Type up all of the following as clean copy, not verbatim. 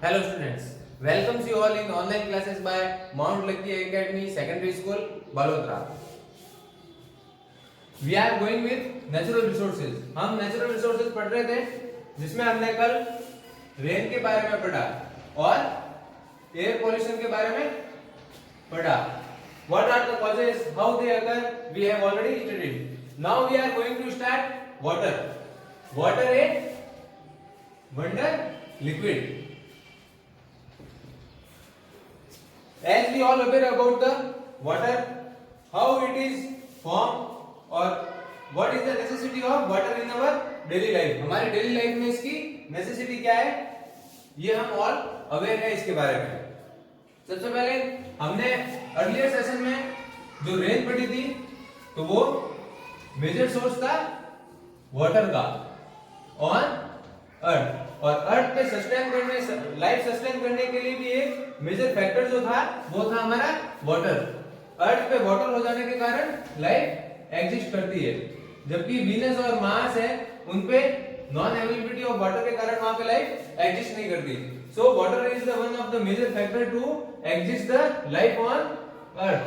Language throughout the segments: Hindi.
Hello students, welcomes you all in online classes by Mount Lucky Academy Secondary School, Balodra. We are going with natural resources. हम natural resources पढ़ रहे थे, जिसमें हमने कल रेन के बारे में पढ़ा और एयर पोल्यूशन के बारे में पढ़ा. What are the causes? How they occur? We have already studied. Now we are going to start water. Water is wonder liquid. As we all aware about the water, how it is formed or what is the necessity of water in our daily life. हमारे daily life में इसकी necessity क्या है, ये हम all aware है इसके बारे में. सबसे पहले हमने earlier session में जो रेन पढ़ी थी, तो वो मेजर सोर्स था वाटर का ऑन अर्थ, और अर्थ पे सस्टेन करने, लाइफ सस्टेन करने के लिए भी एक मेजर फैक्टर जो था वो था हमारा वाटर. अर्थ पे वाटर हो जाने के कारण लाइफ एग्जिस्ट करती है, जबकि वीनस और मार्स है उन पे नॉन अवेलेबिलिटी ऑफ वाटर के कारण वहां पे लाइफ एग्जिस्ट नहीं करती. So water is the one of the major factor to exist the life on earth.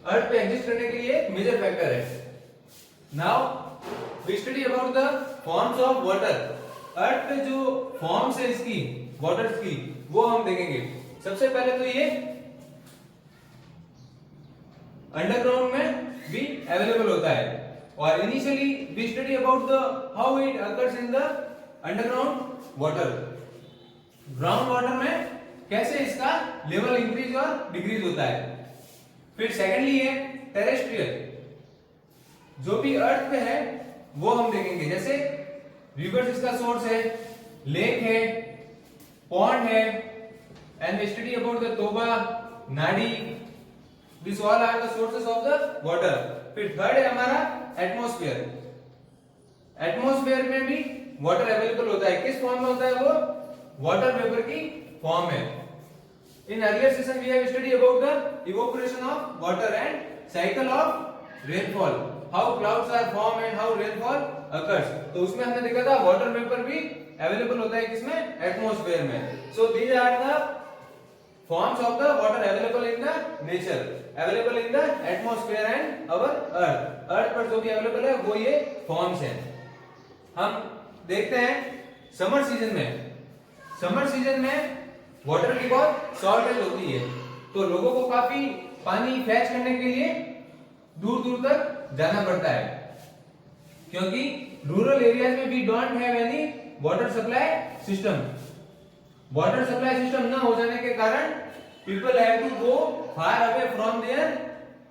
Earth पे एग्जिस्ट करने के लिए मेजर फैक्टर है. Now we study about the forms of water. Earth पे जो फॉर्म्स है इसकी वाटर की, वो हम देखेंगे. सबसे पहले तो ये अंडरग्राउंड में भी अवेलेबल होता है, और initially we study about the how it occurs in the underground water. Ground water में कैसे इसका लेवल इंक्रीज और डिक्रीज होता है. फिर सेकेंडली है टेरेस्ट्रियल, जो भी अर्थ पे है वो हम देखेंगे. जैसे रिवर्स इसका सोर्स है, लेक है, पॉन्ड है, and we study about the toba, nadi. This all are the sources of the water. फिर थर्ड है हमारा एटमॉस्फेयर. एटमॉस्फेयर में भी वाटर अवेलेबल होता है. किस फॉर्म में होता है वो? वाटर वेपर की फॉर्म में. In earlier session we have study about the evaporation of water and cycle of rainfall, how clouds are form and how rainfall occurs. तो उसमें हमने देखा था वाटर वेपर भी अवेलेबल होता है किसमें? एटमॉस्फेयर में. So these are the forms of the water available in the nature, available in the atmosphere and our earth. Earth पर जो भी अवेलेबल है वो ये फॉर्म्स हैं. हम देखते हैं समर सीजन में. समर सीजन में वाटर की बहुत शॉर्टेज होती है, तो लोगों को काफी पानी फैच करने के लिए दूर दूर तक जाना पड़ता है, क्योंकि रूरल एरियाज में we don't have any water supply system. Water supply system ना हो जाने के कारण people have to go far away from their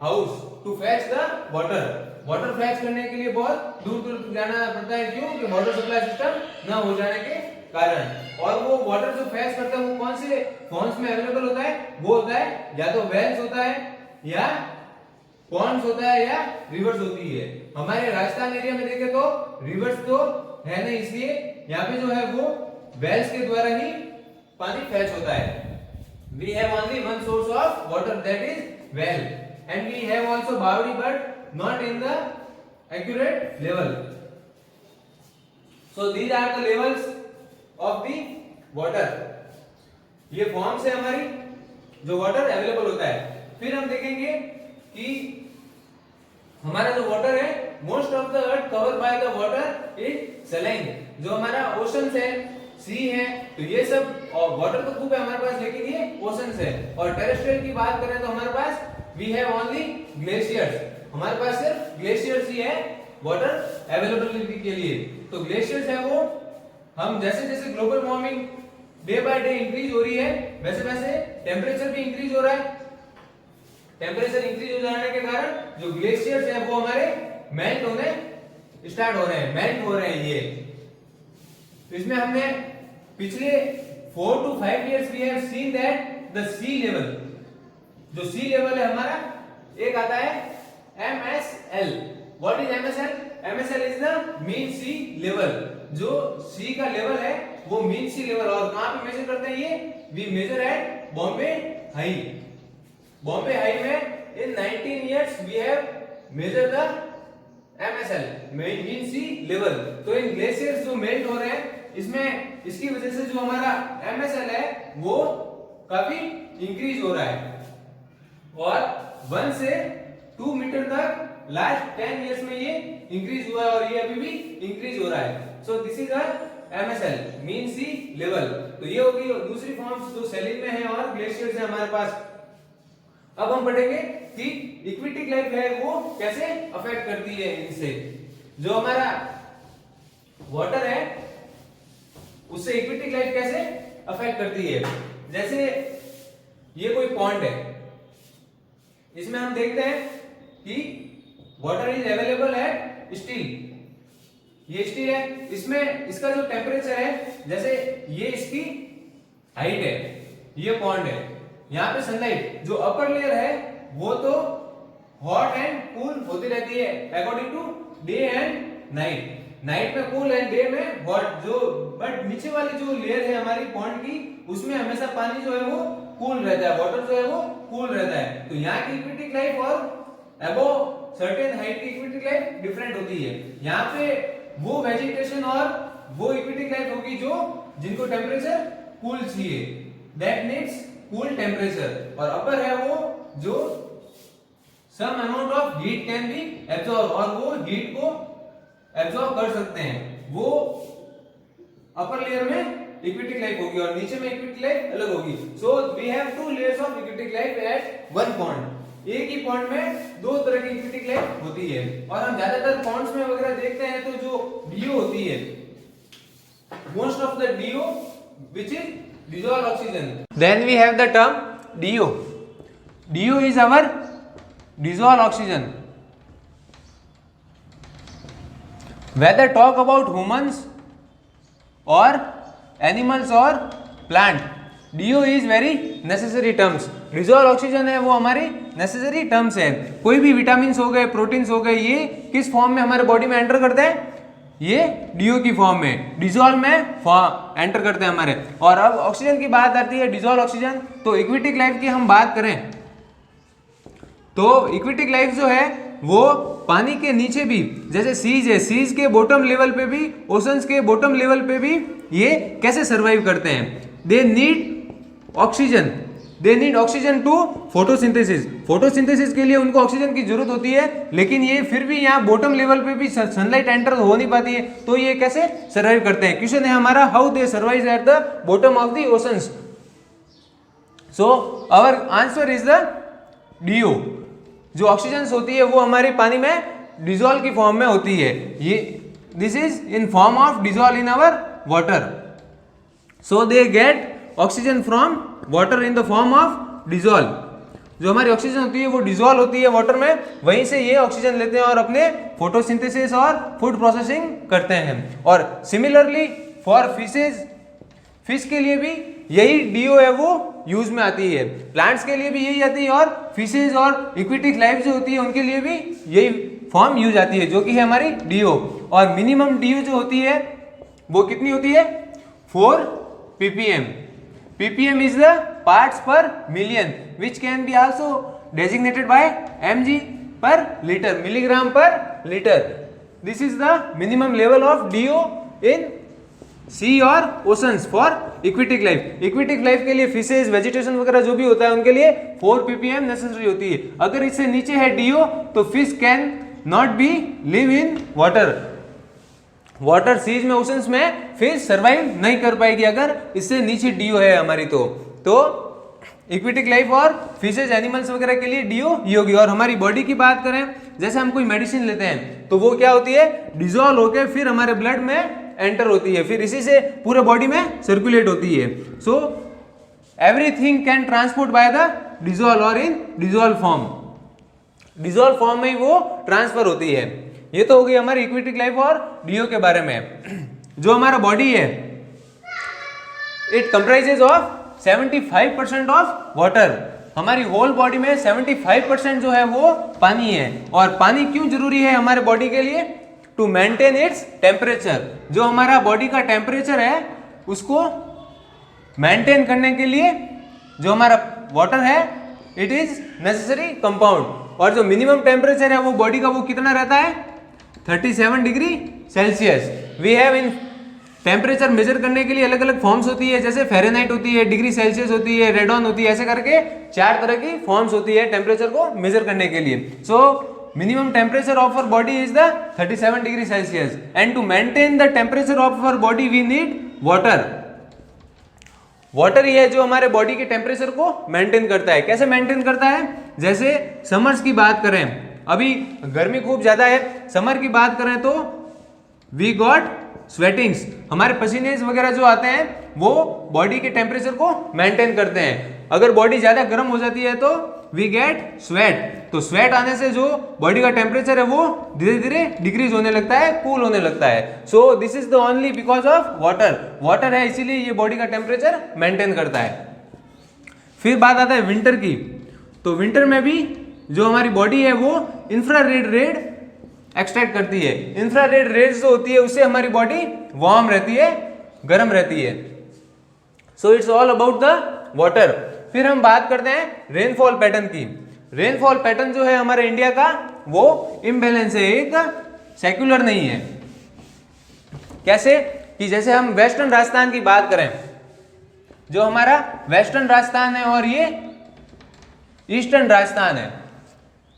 house to fetch the water. Water fetch करने के लिए बहुत दूर दूर जाना पड़ता है. क्यों? कि वाटर सप्लाई सिस्टम ना हो जाने के कारण. और वो वाटर जो फैच करता है वो कौन से फॉर्म्स में अवेलेबल होता है? वो होता है या तो वेल्स होता है, या पॉन्ड्स होता है, या रिवर्स होती है. हमारे राजस्थान एरिया में देखें तो रिवर्स तो है नहीं, इसलिए यहाँ पे जो है वो वेल्स के द्वारा ही पानी फैच होता है. We have only one source of water, that is well, and we have also बावड़ी but not in the accurate level. So these are the levels of the water. ये फॉर्म्स है हमारी जो वाटर अवेलेबल होता है. फिर हम देखेंगे कि हमारा जो वाटर है, most of the earth cover by the water is saline. जो हमारा ओशंस है, सी है, तो ये सब, और वाटर तो खूब है हमारे पास, लेकिन ये ओशंस है. और टेरेस्ट्रियल की बात करें तो हमारे पास वी हैव ओनली ग्लेशियर्स. हमारे पास सिर्फ ग्लेशियर्स ही है वाटर अवेलेबिलिटी के लिए. तो ग्लेशियर्स है वो, हम जैसे जैसे global warming day by day increase हो रही है, वैसे वैसे टेम्परेचर भी इंक्रीज हो रहा है. टेम्परेचर इंक्रीज हो जाने के कारण जो ग्लेशियर्स हैं वो हमारे मेल्ट होने स्टार्ट हो रहे हैं, मेल्ट हो रहे हैं ये. इसमें हमने पिछले 4 to 5 years we have seen that the sea level, जो सी लेवल है हमारा, एक आता है MSL. What is MSL? MSL is the mean sea level. जो सी का लेवल है वो मीन सी लेवल. और कहां पे मेजर करते हैं ये? We measure at Bombay high. Bombay high में in 19 years we have measure the MSL, mean sea level. तो इन ग्लेशियर्स जो मेल्ट हो रहे हैं, इसमें इसकी वजह से जो हमारा MSL है वो काफी इंक्रीज हो रहा है और 1 से 2 मीटर तक लास्ट 10 इयर्स में ये इंक्रीज हुआ है और ये अभी भी इंक्रीज हो रहा है। So this is a MSL mean sea level. तो ये होगी दूसरी फॉर्म्स जो सैलिन में है और ग्लेशियर्स है हमारे पास। अब हम पढ़ेंगे कि इक्विटिक लाइफ है वो कैसे अफेक्ट करती है इनसे। जो हमारा वाटर है उससे इक्विटिक लाइफ कैसे अफेक्ट करती है। जैसे ये कोई पॉन्ड है, इसमें हम देखते हैं कि water is available at still. ये स्टिल है, इसमें इसका जो टेम्परेचर है, जैसे ये इसकी हाइट है, ये पॉन्ड है, यहाँ पे सनलाइट जो अपर लेयर है वो तो हॉट एंड कूल होती रहती है according to day and night. Night में कूल एंड डे में हॉट। जो बट नीचे वाली जो लेयर है हमारी पॉन्ड की, उसमें हमेशा पानी जो है वो कूल रहता है, वाटर जो है वो कूल रहता है। तो यहाँ की इक्विटिक लाइफ और अबव सर्टेन हाइट की इक्विटिक लाइफ डिफरेंट होती है। यहाँ पे वो वेजिटेशन और वो इक्विटिक लाइफ होगी जो जिनको टेम्परेचर कूल चाहिए, दैट नीड्स कूल टेम्परेचर। और अपर है वो जो some amount of heat can be absorb, और वो हीट को एब्जॉर्ब कर सकते हैं। वो अपर लेयर में इक्विटिक लाइफ होगी और नीचे में इक्विटिक लाइफ अलग होगी। So we have 2 layers of aquatic life at one pond. एक ही पॉन्ड में 2 तरह की इक्विटिक लाइफ होती है। और हम ज्यादातर पॉन्ड्स में वगैरह देखते हैं तो जो DO होती है, most of the DO which is dissolved oxygen. Then we have the term DO. DO is our dissolved oxygen. Whether talk about humans or animals or plant, DO is very necessary terms. dissolved oxygen है वो हमारी necessary terms है। कोई भी विटामिन्स हो गए, प्रोटीन्स हो गए, ये किस फॉर्म में हमारे बॉडी में एंटर करते हैं? ये DO की फॉर्म में, डिजोल्व में एंटर करते हैं हमारे। और अब ऑक्सीजन की बात आती है, डिजोल्व ऑक्सीजन। तो इक्विटिक लाइफ की हम बात करें तो इक्विटिक लाइफ जो है वो पानी के नीचे भी, जैसे सीज है, सीज के बॉटम लेवल पे भी, ओशंस के बॉटम लेवल पे भी ये कैसे सरवाइव करते हैं? They need oxygen, they need oxygen to photosynthesis. Photosynthesis के लिए उनको ऑक्सीजन की जरूरत होती है, लेकिन ये फिर भी यहाँ बॉटम लेवल पे भी सनलाइट एंटर हो नहीं पाती है, तो ये कैसे सरवाइव करते हैं? क्वेश्चन है हमारा, how they survive at the bottom of the oceans. So our answer is the DO। जो ऑक्सीजन होती है वो हमारी पानी में डिजोल्व की फॉर्म में होती है। ये this is in form of dissolve in our water. So they get oxygen from water in the form of dissolve. जो हमारी ऑक्सीजन होती है वो डिजोल्व होती है वाटर में, वहीं से ये ऑक्सीजन लेते हैं और अपने फोटोसिंथेसिस और फूड प्रोसेसिंग करते हैं। और सिमिलरली फॉर फिशेज, फिश के लिए भी यही DO है वो यूज में आती है, प्लांट्स के लिए भी यही आती है, और फिशेज और इक्विटिक लाइफ जो होती है उनके लिए भी यही फॉर्म यूज आती है, जो कि है हमारी DO। और मिनिमम DO जो होती है वो कितनी होती है? 4 ppm। ppm is the parts per million which can be also designated by mg per liter, milligram per liter. This is the minimum level of DO in सी और ओशंस फॉर इक्विटिक लाइफ। इक्विटिक लाइफ के लिए फिशेज, वेजिटेशन वगैरह जो भी होता है उनके लिए 4 ppm नेसेसरी होती है। अगर इससे नीचे है DO तो fish can not be live in water. Water seas में, ओशंस में फिश सर्वाइव नहीं कर पाएगी अगर इससे नीचे DO है हमारी। तो इक्विटिक लाइफ और फिशेज, एनिमल्स वगैरह के लिए DO ही होगी। और हमारी बॉडी की बात करें, जैसे हम कोई मेडिसिन लेते हैं तो वो क्या होती है? डिजोल्व होकर फिर हमारे ब्लड में एंटर होती है, फिर इसी से पूरे बॉडी में सर्कुलेट होती है। So everything can transport by the dissolve और इन डिजोल्व फॉर्म। डिजोल्व फॉर्म में ही वो ट्रांसफर होती है। ये तो हो गई हमारी इक्विटिक लाइफ और DO के बारे में। जो हमारा बॉडी है, it comprises of 75% of water. हमारी होल बॉडी में 75% जो है वो पानी है। और पानी क्यों जरूरी है हमारे बॉडी के लिए? To maintain its temperature. जो हमारा बॉडी का टेम्परेचर है उसको मेंटेन करने के लिए जो हमारा वाटर है, इट इज नेसेसरी कंपाउंड। और जो मिनिमम टेम्परेचर है वो बॉडी का वो कितना रहता है? 37 degree Celsius. We have in temperature measure करने के लिए अलग अलग फॉर्म्स होती है, जैसे फ़ारेनहाइट होती है, डिग्री सेल्सियस होती है, रेडॉन होती है, ऐसे करके 4 तरह की फॉर्म्स होती है टेम्परेचर को मेजर करने के लिए। सो minimum temperature of our body is the 37 degree Celsius, and to maintain the temperature of our body we need water. Water ही है जो हमारे बॉडी के टेम्परेचर को मेंटेन करता है। कैसे मेंटेन करता है? जैसे समर्स की बात करें, अभी गर्मी खूब ज्यादा है, समर की बात करें तो वी गॉट स्वेटिंग्स, हमारे पसीने वगैरह जो आते हैं वो बॉडी के टेम्परेचर को मेंटेन करते हैं। अगर बॉडी ज्यादा गर्म हो जाती है तो वी गेट स्वेट, तो स्वेट आने से जो बॉडी का टेम्परेचर है वो धीरे धीरे डिक्रीज होने लगता है, कूल होने लगता है। So this is the only because of water, water है इसीलिए ये बॉडी का टेम्परेचर मेंटेन करता है। फिर बात आता है विंटर की, तो विंटर में भी जो हमारी बॉडी है वो इंफ्रारेड रेड एक्सट्रैक्ट करती है। इंफ्रारेड रेज जो होती है उससे हमारी बॉडी वार्म रहती है, गर्म रहती है। सो it's all about the water. फिर हम बात करते हैं रेनफॉल पैटर्न की। रेनफॉल पैटर्न जो है हमारे इंडिया का वो इम्बैलेंस है, एक सेक्युलर नहीं है। कैसे कि जैसे हम वेस्टर्न राजस्थान की बात करें, जो हमारा वेस्टर्न राजस्थान है और ये ईस्टर्न राजस्थान है,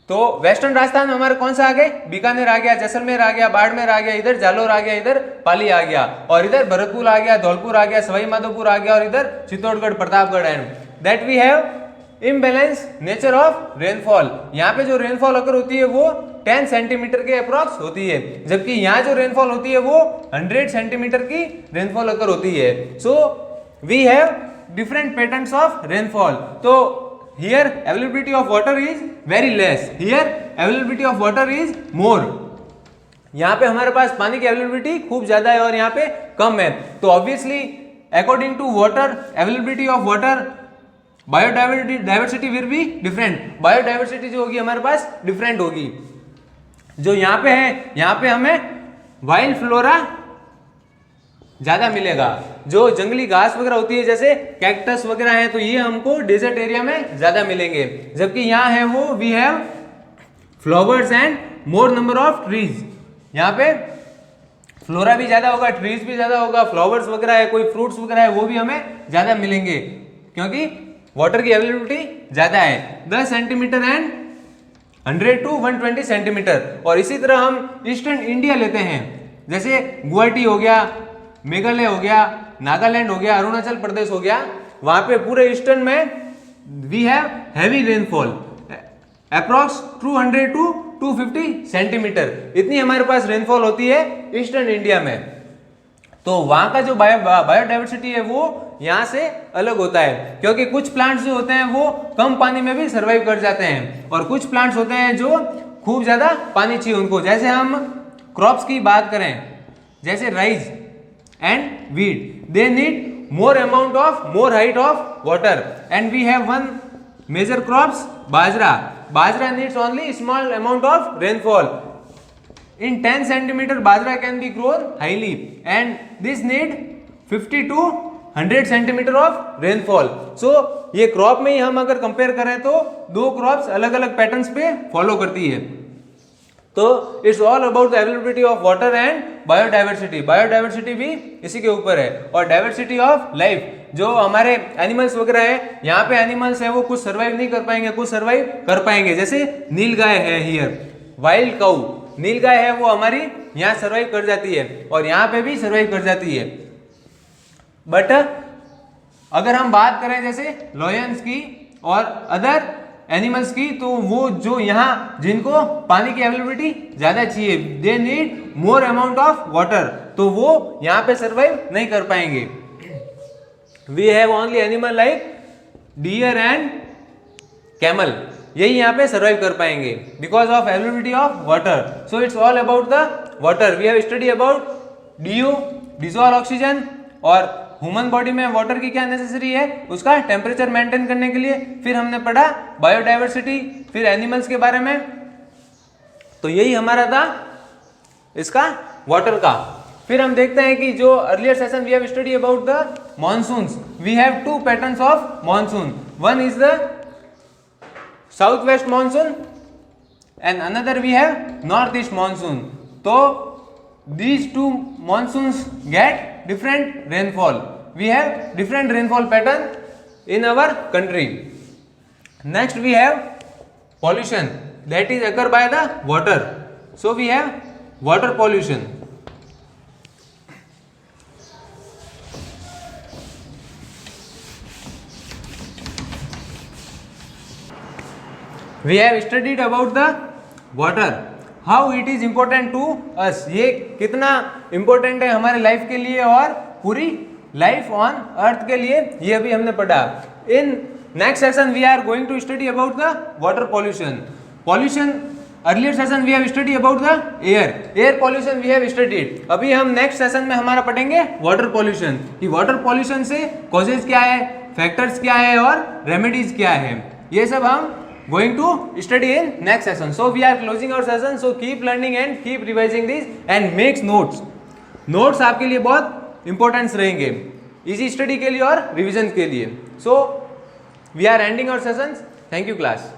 तो वेस्टर्न राजस्थान में हमारे कौन सा आ गए? बीकानेर आ गया, जैसलमेर आ गया, बाड़मेर आ गया, इधर जालोर आ गया, इधर पाली आ गया, और इधर भरतपुर आ गया, धौलपुर आ गया, सवाई माधोपुर आ गया, और इधर Chittorgarh, Pratapgarh. And that we have imbalance nature of rainfall. यहाँ पे जो रेनफॉल अगर होती है वो 10 सेंटीमीटर के अप्रॉक्स होती है, जबकि यहाँ जो रेनफॉल होती है वो 100 सेंटीमीटर की रेनफॉल अगर होती है। So we have different patterns of rainfall. तो here availability of water is very less, here availability of water is more। यहाँ पे हमारे पास पानी की अवेलेबिलिटी खूब ज्यादा है और यहाँ पे कम है। तो obviously according to water availability of water biodiversity will be different. Biodiversity जो होगी हमारे पास डिफरेंट होगी। जो यहाँ पे है, यहाँ पे हमें वाइल्ड फ्लोरा ज्यादा मिलेगा, जो जंगली घास वगैरह होती है जैसे कैक्टस वगैरह है, तो ये हमको डेजर्ट एरिया में ज्यादा मिलेंगे। जबकि यहाँ है वो we have flowers and more number of trees. यहाँ पे फ्लोरा भी ज्यादा होगा, ट्रीज भी ज्यादा होगा, फ्लावर्स वगैरह है, कोई फ्रूट्स वगैरह है वो भी हमें ज्यादा मिलेंगे, क्योंकि वाटर की अवेलेबिलिटी ज्यादा है, 10 सेंटीमीटर एंड 100 to 120 सेंटीमीटर। और इसी तरह हम ईस्टर्न इंडिया लेते हैं, जैसे गुवाहाटी हो गया, मेघालय हो गया, नागालैंड हो गया, अरुणाचल प्रदेश हो गया, वहां पे पूरे ईस्टर्न में we have heavy rainfall approx 200 to 250 centimetre, इतनी हमारे पास रेनफॉल होती है ईस्टर्न इंडिया में। तो वहां का जो बायोडाइवर्सिटी है वो यहाँ से अलग होता है, क्योंकि कुछ प्लांट्स जो होते हैं वो कम पानी में भी सर्वाइव कर जाते हैं, और कुछ प्लांट्स होते हैं जो खूब ज्यादा पानी चाहिए उनको। जैसे हम क्रॉप्स की बात करें, जैसे rice and wheat, they need more amount of more height of water, and we have one major crops bajra. Bajra needs only small amount of rainfall. In 10 centimeter bajra can be grown highly, and this need 50 to 100 centimetre of rainfall. So ये क्रॉप में ही हम अगर कंपेयर करें तो दो क्रॉप्स अलग अलग पैटर्न्स पे फॉलो करती है। तो it's all about the availability of water and biodiversity. Biodiversity भी इसी के ऊपर है, और डाइवर्सिटी ऑफ लाइफ, जो हमारे एनिमल्स वगैरह है, यहाँ पे एनिमल्स है वो कुछ सर्वाइव नहीं कर पाएंगे, कुछ सर्वाइव कर पाएंगे। जैसे नीलगाय है, हियर वाइल्ड काऊ, नीलगाय है वो हमारी यहाँ सर्वाइव कर जाती है और यहाँ पे भी सर्वाइव कर जाती है। बट अगर हम बात करें जैसे लॉयंस की और अदर एनिमल्स की, तो वो जो यहाँ जिनको पानी की अवेलेबिलिटी ज्यादा चाहिए, they need more amount of water, तो वो यहाँ पे सर्वाइव नहीं कर पाएंगे। We have only animal like deer and camel, यही यहाँ पे सर्वाइव कर पाएंगे because of availability of water. So it's all about the water. We have study about DO, dissolve oxygen, और ह्यूमन बॉडी में वाटर की क्या नेसेसरी है, उसका टेम्परेचर मेंटेन करने के लिए। फिर हमने पढ़ा बायोडाइवर्सिटी, फिर एनिमल्स के बारे में। तो यही हमारा था इसका वाटर का। फिर हम देखते हैं कि जो earlier session we have study about the monsoons. We have two patterns of monsoon, one is the south west monsoon and another we have north east monsoon. तो these two monsoons get different rainfall. We have different rainfall pattern in our country. Next we have pollution, that is occur by the water. So we have water pollution. We have studied about the water, how it is important to us. ये कितना important है हमारे लाइफ के लिए और पूरी लाइफ ऑन अर्थ के लिए, ये अभी हमने पढ़ा. In next session we are going to study about the water pollution. Pollution earlier session we have study about the air pollution we have studied. अभी हम नेक्स्ट सेशन में हमारा पढ़ेंगे वाटर पॉल्यूशन, कि वाटर पॉल्यूशन से कॉजेज क्या है, फैक्टर्स क्या है और रेमेडीज क्या है. ये सब हम going to study in next session. So we are closing our session. So keep learning and keep revising this and make notes. Notes आपके लिए बहुत importance रहेंगे easy study के लिए और revision के लिए. So we are ending our sessions. Thank you class.